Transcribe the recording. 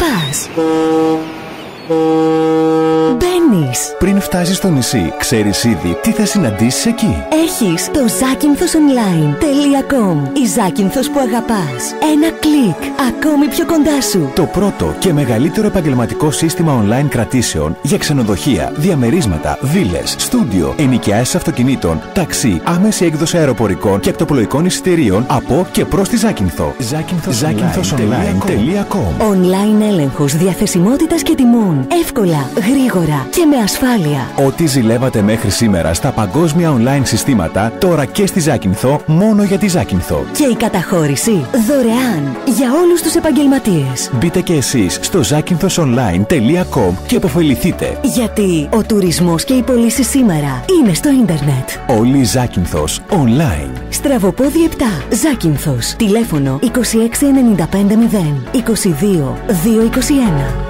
αγαπάς. Μπαίνεις. Πριν φτάσεις στο νησί, ξέρεις ήδη τι θα συναντήσεις εκεί. Έχεις το zakynthosonline.com. Η Ζάκυνθος που αγαπάς. Ένα κλικ. Ακόμη πιο κοντά σου. Το πρώτο και μεγαλύτερο επαγγελματικό σύστημα online κρατήσεων για ξενοδοχεία, διαμερίσματα, βίλες, στούντιο, ενοικιάσεις αυτοκινήτων, ταξί, άμεση έκδοση αεροπορικών και ακτοπλοϊκών εισιτηρίων από και προς τη Ζάκυνθο. Zakynthosonline.com. Online έλεγχος διαθεσιμότητας και τιμών. Εύκολα, γρήγορα και με ασφάλεια. Ό,τι ζηλεύατε μέχρι σήμερα στα παγκόσμια online συστήματα, τώρα και στη Ζάκυνθο, μόνο για τη Ζάκυνθο. Και η καταχώρηση δωρεάν για όλους τους επαγγελματίες. Μπείτε και εσείς στο zakynthosonline.com και επωφεληθείτε. Γιατί ο τουρισμός και οι πωλήσεις σήμερα είναι στο ίντερνετ. Όλη η Ζάκυνθος online. Στραβοπόδι 7. Ζάκυνθος. Τηλέφωνο 26950 22 221.